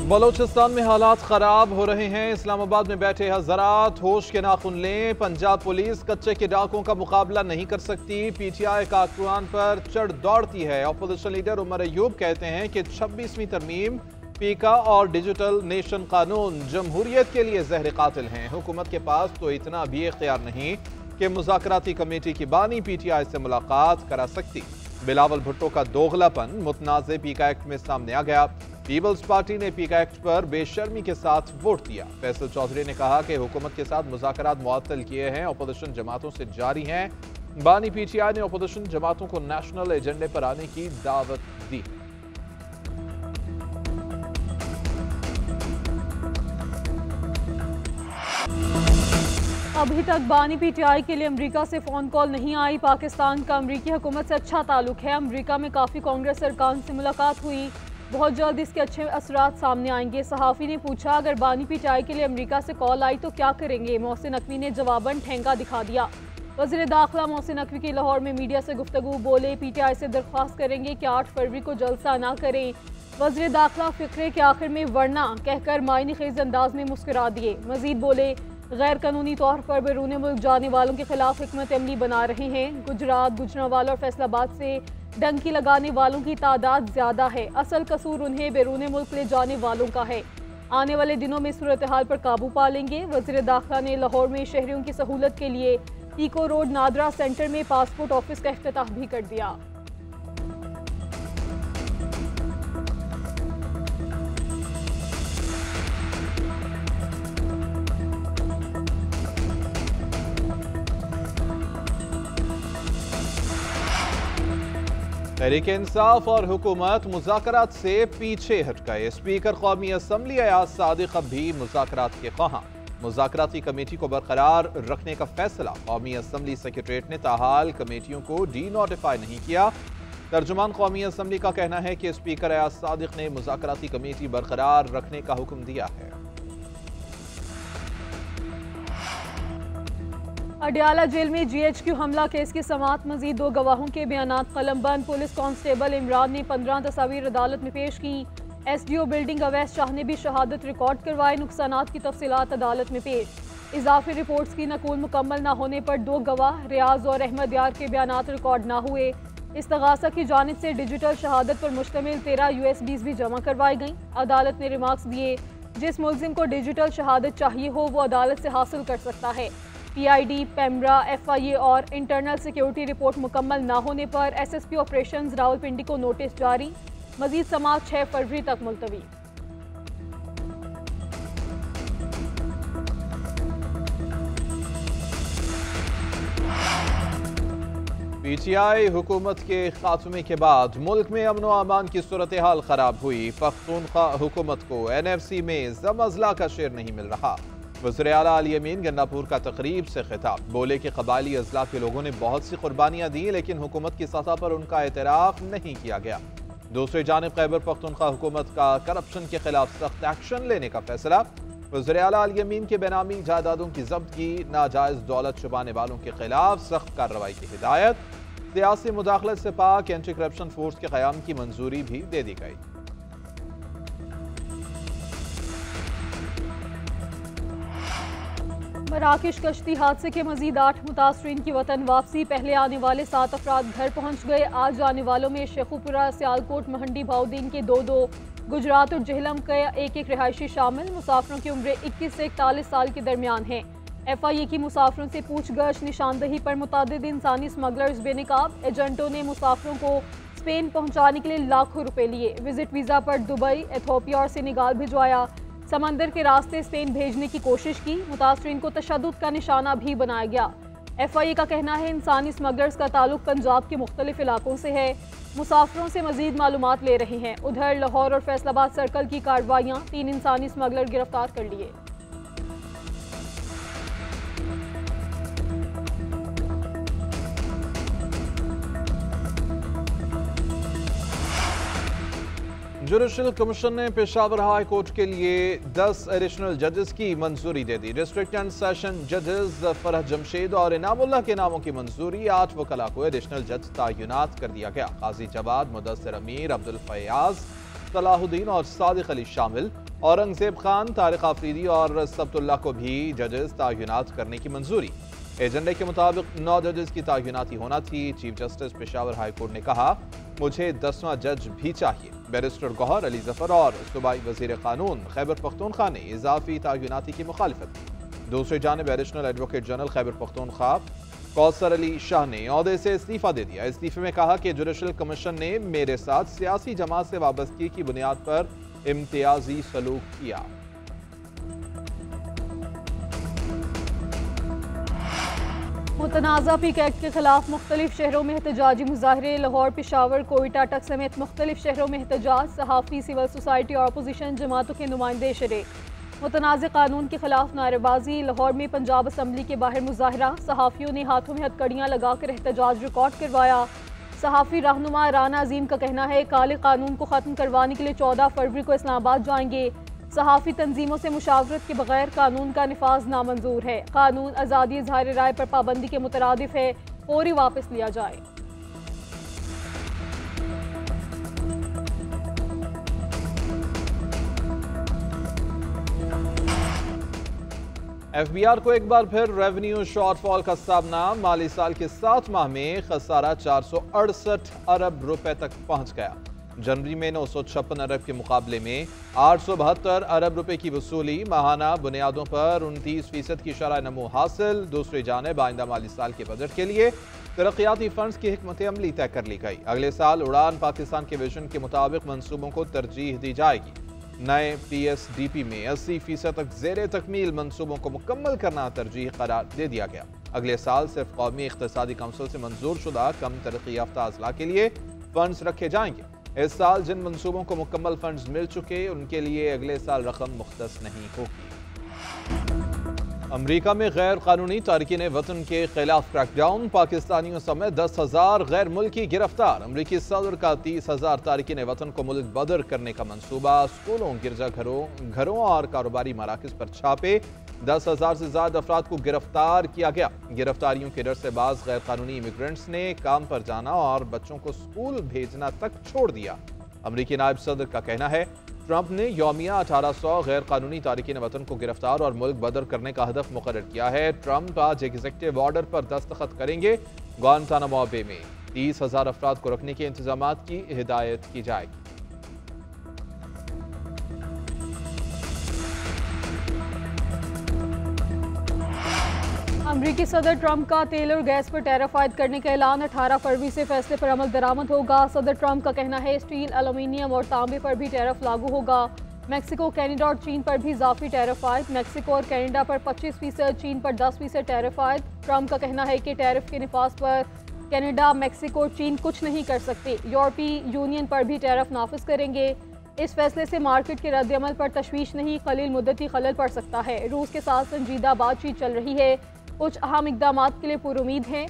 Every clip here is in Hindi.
बलोचिस्तान में हालात खराब हो रहे हैं। इस्लामाबाद में बैठे हज़रात होश के नाखुन लें। पंजाब पुलिस कच्चे के डाकों का मुकाबला नहीं कर सकती। पीटीआई कारकुनान पर चढ़ दौड़ती है। अपोजिशन लीडर उमर अयूब कहते हैं कि 26वीं तरमीम पीका और डिजिटल नेशन कानून जमहूरियत के लिए जहर कातिल हैं। हुकूमत के पास तो इतना भी इख्तियार नहीं कि मुज़ाकराती कमेटी की बानी पीटीआई से मुलाकात करा सकती। बिलावल भुट्टो का दोगलापन मुतनाज़े पीका एक्ट में सामने आ गया। पीपल्स पार्टी ने पीका एक्ट पर बेशर्मी के साथ वोट दिया। फैसल चौधरी ने कहा कि हुकूमत के साथ मुज़ाकरात मुअत्तल किए हैं, अपोजिशन जमातों से जारी हैं। बानी पीटीआई ने अपोजिशन जमातों को नेशनल एजेंडे पर आने की दावत दी। अभी तक बानी पीटीआई के लिए अमेरिका से फ़ोन कॉल नहीं आई। पाकिस्तान का अमेरिकी हुकूमत से अच्छा ताल्लुक है। अमेरिका में काफ़ी कांग्रेस अरकान से मुलाकात हुई, बहुत जल्द इसके अच्छे असरात सामने आएंगे। सहाफ़ी ने पूछा, अगर बानी पीटीआई के लिए अमेरिका से कॉल आई तो क्या करेंगे? मोहसिन नकवी ने जवाबन ठेंगा दिखा दिया। वज़ीर दाखिला मोहसिन नकवी की लाहौर में मीडिया से गुफ्तगू, बोले पीटीआई से दरख्वास्त करेंगे कि 8 फरवरी को जलसा ना करें। वज़ीर दाखिला फ़िक्रे के आखिर में वरना कहकर मायने खेज अंदाज में मुस्कुरा दिए। मज़ीद बोले, गैर कानूनी तौर पर बैरून मुल्क जाने वालों के खिलाफ हिकमत अमली बना रहे हैं। गुजरात, गुजरांवाला और फैसलाबाद से डंकी लगाने वालों की तादाद ज़्यादा है। असल कसूर उन्हें बैरून मुल्क ले जाने वालों का है। आने वाले दिनों में सूरत हाल पर काबू पा लेंगे। वज़ीर दाखिला ने लाहौर में शहरियों की सहूलत के लिए इको रोड नादरा सेंटर में पासपोर्ट ऑफिस का इफ्तिताह भी कर दिया। तहरीक इंसाफ और हुकूमत मुज़ाकरात से पीछे हट गए। स्पीकर कौमी असम्बली अयाज सादिक अब भी मुज़ाकरात के ख्वाहां। मुज़ाकराती कमेटी को बरकरार रखने का फैसला। कौमी असम्बली सेक्रेटरीट ने ताहाल कमेटियों को डी नोटिफाई नहीं किया। तर्जुमान कौमी असम्बली का कहना है कि स्पीकर अयाज सादिक ने मुज़ाकराती कमेटी बरकरार रखने का हुक्म दिया है। अडयाला जेल में GHQ हमला केस की समाअत। मजीद 2 गवाहों के बयानात कलमबंद। पुलिस कांस्टेबल इमरान ने 15 तस्वीर अदालत में पेश की। SDO बिल्डिंग अवैस शाह ने भी शहादत रिकॉर्ड करवाए। नुकसानात की तफसीलात अदालत में पेश। इजाफी रिपोर्ट्स की नकूल मुकम्मल न होने पर 2 गवाह रियाज और अहमद यार के बयानात रिकॉर्ड न हुए। इस्तगासा की जानिब से डिजिटल शहादत पर मुश्तमिल 13 USBs भी जमा करवाई गई। अदालत ने रिमार्क्स दिए, जिस मुल्जिम को डिजिटल शहादत चाहिए हो वो अदालत से हासिल कर सकता है। PID, पेमरा, FIA और इंटरनल सिक्योरिटी रिपोर्ट मुकम्मल न होने पर SSP ऑपरेशंस रावलपिंडी को नोटिस जारी। मजीद समाअत 6 फरवरी तक मुलतवी। PTI हुकूमत के खात्मे के बाद मुल्क में अमन व अमान की सूरत हाल खराब हुई। पख्तूनख्वा हुकूमत को NFC में ज़म-अज़ला का शेर नहीं मिल रहा। वज़ीर आला अली अमीन गन्नापुर का तकरीब से खिताब, बोले कि कबायली अज़ला के लोगों ने बहुत सी कुर्बानियाँ दी, लेकिन हुकूमत की सतह पर उनका एतराफ़ नहीं किया गया। दूसरी जानिब खैबर पख्तूनख्वा हुकूमत का करप्शन के खिलाफ सख्त एक्शन लेने का फैसला। वज़ीर आला अली अमीन के बेनामी जायदादों की जब्तगी, नाजायज़ दौलत छुपाने वालों के खिलाफ सख्त कार्रवाई की हिदायत। सियासी मुदाखलत से पाक एंटी करप्शन फोर्स के क़याम की मंजूरी भी दे दी गई। मराकश कश्ती हादसे के मजीद 8 मुतासरीन की वतन वापसी। पहले आने वाले 7 अफराद घर पहुँच गए। आज जाने वालों में शेखुपुरा, सियालकोट, महंडी, भाउदीन के 2-2, गुजरात और जेहलम के 1-1 रिहायशी शामिल। मुसाफिरों की उम्र 21 से 41 साल के दरमियान है। FIA की मुसाफिरों से पूछगछ, निशानदही पर मुतादिद इंसानी स्मगलर्स बेनकाब। एजेंटों ने मुसाफिरों को स्पेन पहुँचाने के लिए लाखों रुपये लिए। विजिट वीज़ा पर दुबई, एथोपिया और सेनेगाल भिजवाया। समंदर के रास्ते स्पेन भेजने की कोशिश की। मुतासरीन को तशद्दुद का निशाना भी बनाया गया। FIA का कहना है इंसानी स्मगलर्स का ताल्लुक पंजाब के मुख्तलिफ इलाकों से है। मुसाफिरों से मजीद मालूमात ले रहे हैं। उधर लाहौर और फैसलाबाद सर्कल की कार्रवाइयाँ, 3 इंसानी स्मगलर गिरफ्तार कर लिए। जुडिशल कमीशन ने पेशावर हाई कोर्ट के लिए 10 एडिशनल जजेस की मंजूरी दे दी। डिस्ट्रिक्ट एंड सेशन जजेस फरहत जमशेद और इनामुल्लाह के नामों की मंजूरी। 8 वकला को एडिशनल जज तयनात कर दिया गया। काजी जवाद, मुदस्सिर अमीर, अब्दुल फयाज, सलाहुद्दीन और सादिक अली शामिल। औरंगजेब खान, तारिक आफरीदी और सबतुल्लाह को भी जजेस तयनात करने की मंजूरी। एजेंडे के मुताबिक 9 जजेस की तयनाती होना थी। Chief justice Peshawar high court ने कहा, मुझे 10वां जज भी चाहिए। बैरिस्टर गौहर अली जफर और सूबाई वजीर कानून खैबर पख्तूनख्वा ने इजाफी तयनाती की मुखालिफत की। दूसरी जानिब additional advocate general Khyber Pakhtunkhwa Kausar Ali Shah ने ओहदे से इस्तीफा दे दिया। इस्तीफे में कहा कि जुडिशल कमीशन ने मेरे साथ सियासी जमात से वाबस्तगी की बुनियाद पर इम्तियाजी सलूक किया। मुतनाज़ा पीक एक्ट के खिलाफ मुख्तलिफ शहरों में एहतजाजी मुजाहरे। लाहौर, पेशावर, कोयटा, टक समेत मुख्तलिफ शहरों में एहतजाज। सहाफ़ी, सिविल सोसाइटी और अपोजिशन जमातों के नुमाइंदे शरीक। मुतनाज़ कानून के खिलाफ नारेबाजी। लाहौर में पंजाब असम्बली के बाहर मुजाहरा। सहाफ़ियों ने हाथों में हथकड़ियाँ लगाकर एहतजाज रिकॉर्ड करवाया। सहाफ़ी रहनुमा राना अजीम का कहना है, काले कानून को ख़त्म करवाने के लिए 14 फरवरी को इस्लामाबाद जाएंगे। सहाफ़ी तंजीमों से मुशावरत के बगैर कानून का निफाज नामंजूर है। कानून आज़ादी इज़हार राय पर पाबंदी के मुतरादिफ है, फौरी वापस लिया जाए। एफबीआर को एक बार फिर रेवेन्यू शॉर्टफॉल का सामना। माली साल के 7 माह में खसारा 468 अरब रुपए तक पहुंच गया। जनवरी में 956 अरब के मुकाबले में 872 अरब रुपए की वसूली। माहाना बुनियादों पर 29% की शरह नमू हासिल। दूसरी जानिब आइंदा माली साल के बजट के लिए तरक्याती फंड्स की हिकमत अमली तय कर ली गई। अगले साल उड़ान पाकिस्तान के विजन के मुताबिक मंसूबों को तरजीह दी जाएगी। नए PSDP में 80% तक ज़ेरे तकमील मंसूबों को मुकम्मल करना तरजीह करार दे दिया गया। अगले साल सिर्फ कौमी इख्तिसादी काउंसिल से मंजूर शुदा कम तरक्की याफ्ता अजला के लिए फंड्स रखे जाएंगे। इस साल जिन मंसूबों को मुकम्मल फंड्स मिल चुके उनके लिए अगले साल रकम मुख्तस नहीं होगी। अमरीका में गैर कानूनी तारकीन वतन के खिलाफ क्रैकडाउन। पाकिस्तानियों समेत 10,000 गैर मुल्की गिरफ्तार। अमरीकी सदर का 30,000 तारकीन वतन को मुल्क बदर करने का मंसूबा। स्कूलों, गिरजाघरों और कारोबारी मराकज पर छापे। 10,000 से ज्यादा अफराद को गिरफ्तार किया गया। गिरफ्तारियों के डर से बाज गैर कानूनी इमिग्रेंट्स ने काम पर जाना और बच्चों को स्कूल भेजना तक छोड़ दिया। अमरीकी नायब सदर का कहना है, ट्रंप ने यौमिया 1800 गैर कानूनी तारकीन वतन को गिरफ्तार और मुल्क बदर करने का हदफ मुकर्रर किया है। ट्रंप आज एग्जीक्यूटिव ऑर्डर पर दस्तखत करेंगे। ग्वांटानामो बे में 30,000 अफराद को रखने के इंतजाम की हिदायत की जाएगी। अमरीकी सदर ट्रंप का तेल और गैस पर टैरिफ आयद करने का ऐलान। 18 फरवरी से फैसले पर अमल दरामद होगा। सदर ट्रंप का कहना है, स्टील, एल्यूमीनियम और तांबे पर भी टैरिफ लागू होगा। मैक्सिको, कनाडा और चीन पर भी इजाफी टैरिफ आयद। मैक्सिको और कनाडा पर 25%, चीन पर 10% टैरिफ आयद। ट्रंप का कहना है कि टैरिफ के निफाज पर कनाडा, मैक्सिको और चीन कुछ नहीं कर सकते। यूरोपीय यूनियन पर भी टैरिफ नाफिज करेंगे। इस फैसले से मार्केट के रद्दअमल पर तशवीश नहीं, कलील मुद्दती खलल पड़ सकता है। रूस के साथ संजीदा बातचीत चल रही है। कुछ अहम इक़दामात के लिए पुरुमीद हैं।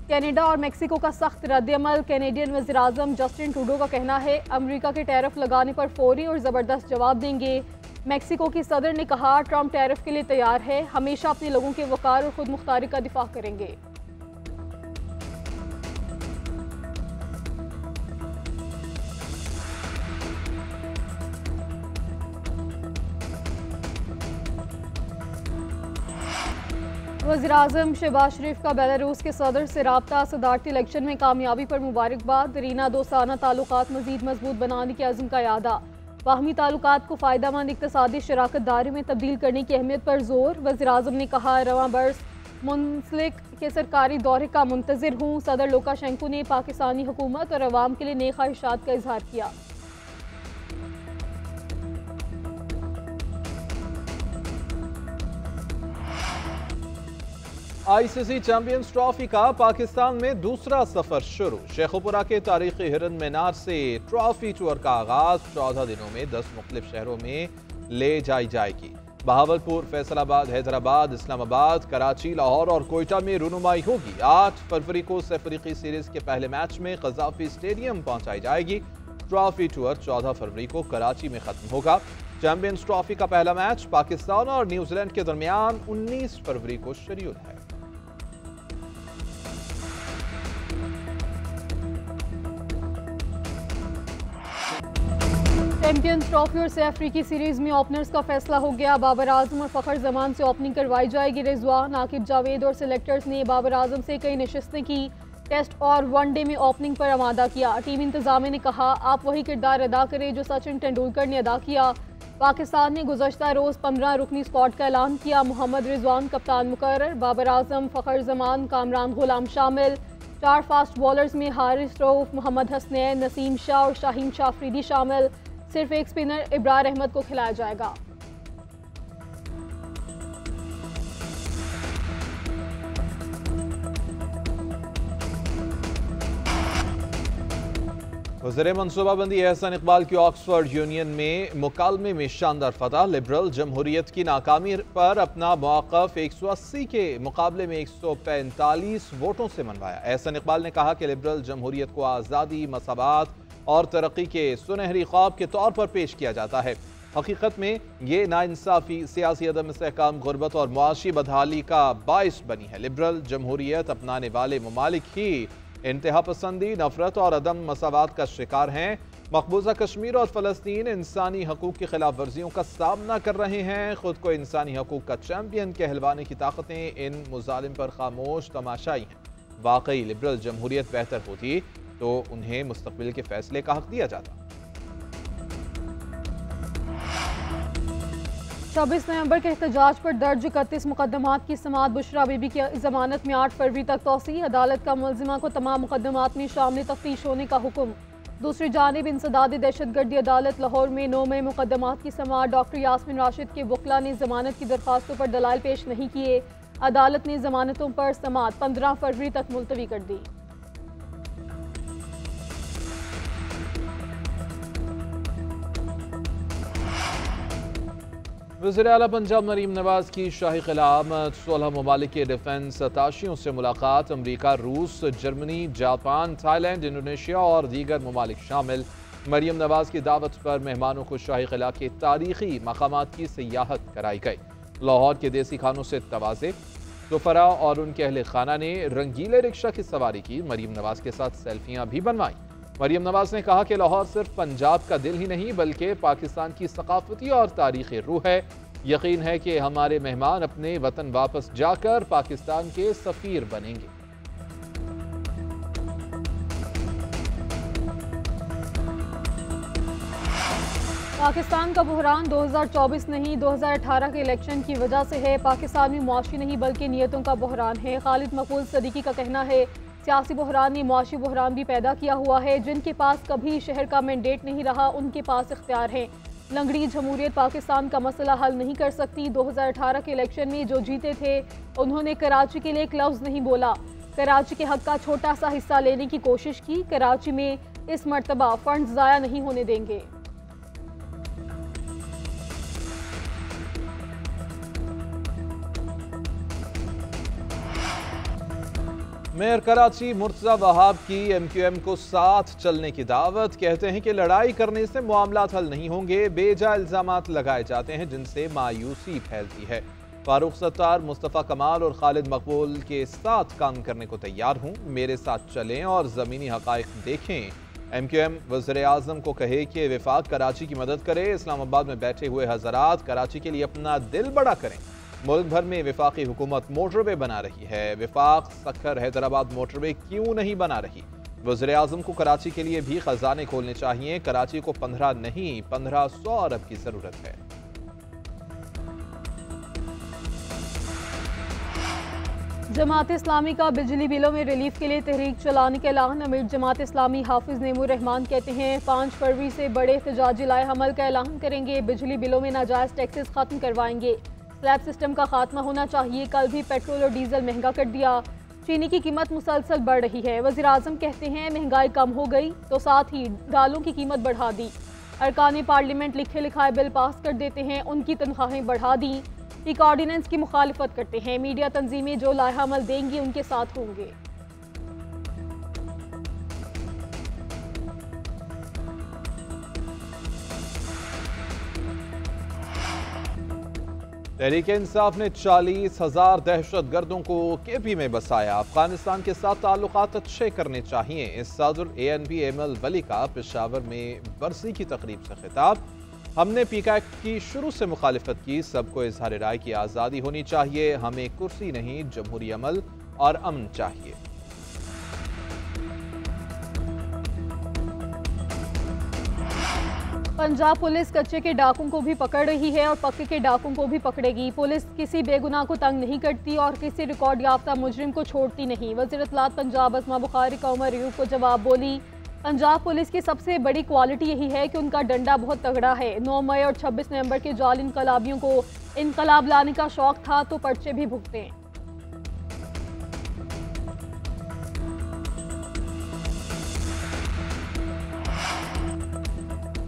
कनाडा और मैक्सिको का सख्त रद्दअमल। कैनेडियन वज़ीर-ए-आज़म जस्टिन ट्रूडो का कहना है, अमेरिका के टैरिफ लगाने पर फौरी और ज़बरदस्त जवाब देंगे। मैक्सिको की सदर ने कहा, ट्रंप टैरिफ के लिए तैयार है, हमेशा अपने लोगों के वक़ार और खुद मुख्तारी का दिफा करेंगे। वज़ीर-ए-आज़म शहबाज शरीफ का बेलारूस के सदर से राब्ता। सदारती इलेक्शन में कामयाबी पर मुबारकबाद। रीना दोस्ताना ताल्लुकात मज़ीद मजबूत बनाने के अज़्म का यादा। बाहमी ताल्लुकात को फ़ायदेमंद इक़्तिसादी शराकत दारी में तब्दील करने की अहमियत पर जोर। वज़ीर-ए-आज़म ने कहा, रवां बरस मुंसलिक के सरकारी दौरे का मुंतज़िर हूँ। सदर लुकाशेंको ने पाकिस्तानी हुकूमत और अवाम के लिए नेक ख्वाहिशात का इजहार किया। ICC चैंपियंस ट्रॉफी का पाकिस्तान में दूसरा सफर शुरू। शेखुपुरा के तारीखी हिरन मीनार से ट्रॉफी टूर का आगाज 14 दिनों में 10 मुख्तलिफ शहरों में ले जाई जाएगी। बहावलपुर, फैसलाबाद, हैदराबाद, इस्लामाबाद, कराची, लाहौर और कोयटा में रूनुमाई होगी। 8 फरवरी को अफ्रीकी सीरीज के पहले मैच में कज़ाफी स्टेडियम पहुंचाई जाएगी। ट्रॉफी टूर 14 फरवरी को कराची में खत्म होगा। चैंपियंस ट्रॉफी का पहला मैच पाकिस्तान और न्यूजीलैंड के दरमियान 19 फरवरी को शेड्यूल है। चैंपियंस ट्रॉफी और सैफ अफ्रीकी सीरीज में ओपनर्स का फैसला हो गया। बाबर आजम और फखर जमान से ओपनिंग करवाई जाएगी। रिजवान, आकिब जावेद और सिलेक्टर्स ने बाबर आजम से कई नशिस्तें की। टेस्ट और वनडे में ओपनिंग पर आमादा किया। टीम इंतजामिया ने कहा, आप वही किरदार अदा करें जो सचिन तेंदुलकर ने अदा किया। पाकिस्तान ने गुज़श्ता रोज़ 15 रुकनी स्क्वाड का ऐलान किया। मोहम्मद रिजवान कप्तान मुकर्रर, बाबर आजम, फखर जमान, कामरान गुलाम शामिल। 4 फास्ट बॉलर्स में हारिस रऊफ, मोहम्मद हसनैन, नसीम शाह और शाहीन शाह अफरीदी शामिल। सिर्फ एक स्पिनर इब्रार अहमद को खिलाया जाएगा। वज़ीर मनसूबाबंदी एहसन इकबाल की ऑक्सफोर्ड यूनियन में मुकालमे में शानदार फतह। लिबरल जमहूरियत की नाकामी पर अपना मौक़िफ़ 180 के मुकाबले में 145 वोटों से मनवाया। एहसन इकबाल ने कहा कि लिबरल जमहूरियत को आज़ादी, मसावात और तरक्की के सुनहरी ख्वाब के तौर पर पेश किया जाता है। हकीकत में ये नाइंसाफ़ी, सियासी अदम इस्तेहकाम, गुर्बत और मुआशी बदहाली का बाइस बनी है। लिबरल जमहूरियत अपनाने वाले ममालिक ही इंतहा पसंदी, नफरत और अदम मसावात का शिकार हैं। मकबूजा कश्मीर और फ़लस्तीन इंसानी हकूक़ की खिलाफ वर्जियों का सामना कर रहे हैं। खुद को इंसानी हकूक़ का चैम्पियन कहलवाने की ताकतें इन मुजालिम पर खामोश तमाशाई हैं। वाकई लिबरल जमहूरियत बेहतर होती तो उन्हें मुस्तकबिल के फैसले का हक दिया जाता। 26 नवंबर के एहतजाज पर दर्ज 31 मुकदमात की समाअत। बुशरा बीबी की जमानत में 8 फरवरी तक तौसी। अदालत का मुलजिमा को तमाम मुकदमात में शामिल तफ्तीश होने का हुक्म। दूसरी जानिब इंसदाद दहशतगर्दी अदालत लाहौर में 9 मई मुकदमात की समाअत। डॉक्टर यास्मीन राशिद के वकला ने जमानत की दरख्वास्तों पर दलाइल पेश नहीं किए। अदालत ने जमानतों पर समाअत 15 फरवरी तक मुलतवी कर दी। वज़ीर आला पंजाब मरीम नवाज की शाही क़ियामत। 16 ममालिक के डिफेंस अताशियों से मुलाकात। अमरीका, रूस, जर्मनी, जापान, थाईलैंड, इंडोनेशिया और दीगर ममालिक शामिल। मरीम नवाज की दावत पर मेहमानों को शाही क़िला के तारीखी मकामात की सियाहत कराई गई। लाहौर के देसी खानों से तवाज़े। सुफरा और उनके अहले खाना ने रंगीले रिक्शा की सवारी की। मरीम नवाज के साथ सेल्फियाँ भी बनवाई। मरीम नवाज ने कहा कि लाहौर सिर्फ पंजाब का दिल ही नहीं बल्कि पाकिस्तान की सकाफती और तारीखी रूह है। यकीन है कि हमारे मेहमान अपने वतन वापस जाकर पाकिस्तान के सफीर बनेंगे। पाकिस्तान का बहरान 2024 नहीं 2018 के इलेक्शन की वजह से है। पाकिस्तान में मुआशी नहीं बल्कि नीयतों का बहरान है। खालिद मकबूल सदीकी का कहना है, सियासी बहरान ने मुआशी बहरान भी पैदा किया हुआ है। जिनके पास कभी शहर का मैंडेट नहीं रहा उनके पास इख्तियार है। लंगड़ी जमहूरियत पाकिस्तान का मसला हल नहीं कर सकती। 2018 के इलेक्शन में जो जीते थे उन्होंने कराची के लिए एक लफ्ज़ नहीं बोला। कराची के हक का छोटा सा हिस्सा लेने की कोशिश की। कराची में इस मर्तबा फंड ज़ाया नहीं होने देंगे। मेयर कराची मुर्तज़ा वहाब की MQM को साथ चलने की दावत। कहते हैं कि लड़ाई करने से मामलात हल नहीं होंगे। बेजा इल्ज़ामात लगाए जाते हैं जिनसे मायूसी फैलती है। फारूक सत्तार, मुस्तफ़ा कमाल और खालिद मकबूल के साथ काम करने को तैयार हूँ। मेरे साथ चलें और ज़मीनी हक़ाइक़ देखें। MQM वज़ीर आज़म को कहे कि वफाक कराची की मदद करे। इस्लामाबाद में बैठे हुए हज़रात कराची के लिए अपना दिल बड़ा करें। मुल्क भर में वफाकी हुकूमत मोटरवे बना रही है। वफाक सक्खर हैदराबाद मोटरवे क्यों नहीं बना रही? वज़ीर आज़म को कराची के लिए भी खजाने खोलने चाहिए। कराची को 15 नहीं 1500 अरब की ज़रूरत है। जमात इस्लामी का बिजली बिलों में रिलीफ के लिए तहरीक चलाने का ऐलान। अमीर जमात इस्लामी हाफिज नेमूर रहमान कहते हैं 5 फरवरी से बड़े एहतजाजी लाए हमल का ऐलान करेंगे। बिजली बिलों में नाजायज़ टैक्सेस खत्म करवाएंगे। स्लैब सिस्टम का खात्मा होना चाहिए। कल भी पेट्रोल और डीजल महंगा कर दिया। चीनी की कीमत मुसलसल बढ़ रही है। वज़ीर आज़म कहते हैं महंगाई कम हो गई तो साथ ही दालों की कीमत बढ़ा दी। अरकान पार्लियामेंट लिखे लिखाए बिल पास कर देते हैं, उनकी तनख्वाहें बढ़ा दी। एक ऑर्डिनेंस की मुखालिफत करते हैं। मीडिया तंजीमें जो लाहा अमल देंगी उनके साथ होंगे। तहरीक इंसाफ ने 40,000 दहशतगर्दों को केपी में बसाया। अफगानिस्तान के साथ ताल्लुकात अच्छे करने चाहिए। इस सदर ANP एमएल वली का पेशावर में बरसी की तकरीब से खिताब। हमने PKI की शुरू से मुखालिफत की, सबको इजहार राय की आज़ादी होनी चाहिए। हमें कुर्सी नहीं, जमहूरी अमल और अमन चाहिए। पंजाब पुलिस कच्चे के डाकुओं को भी पकड़ रही है और पक्के के डाकुओं को भी पकड़ेगी। पुलिस किसी बेगुनाह को तंग नहीं करती और किसी रिकॉर्ड याफ्ता मुजरिम को छोड़ती नहीं। वज़ीर इत्तलात पंजाब अज़मा बुखारी का उमर यूब को जवाब बोली, पंजाब पुलिस की सबसे बड़ी क्वालिटी यही है कि उनका डंडा बहुत तगड़ा है। 9 मई और 26 नवंबर के जाल इनकलाबियों को इनकलाब लाने का शौक था तो पर्चे भी भुगते हैं।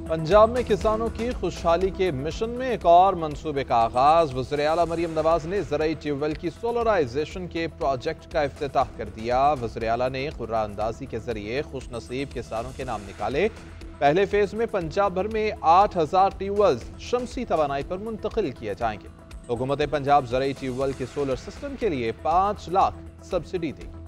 पंजाब में किसानों की खुशहाली के मिशन में एक और मंसूबे का आगाज। वज़ीर आला मरियम नवाज ने ज़राई ट्यूबवेल की सोलराइजेशन के प्रोजेक्ट का इफ्तिताह कर दिया। वज़ीर आला ने कुर्रा अंदाजी के जरिए खुशनसीब किसानों के नाम निकाले। पहले फेज में पंजाब भर में 8,000 ट्यूबवेल्स शमसी तवानाई पर मुंतकिल किए जाएंगे। हुकूमत पंजाब ज़राई ट्यूबवेल के सोलर सिस्टम के लिए 5 लाख सब्सिडी देगी।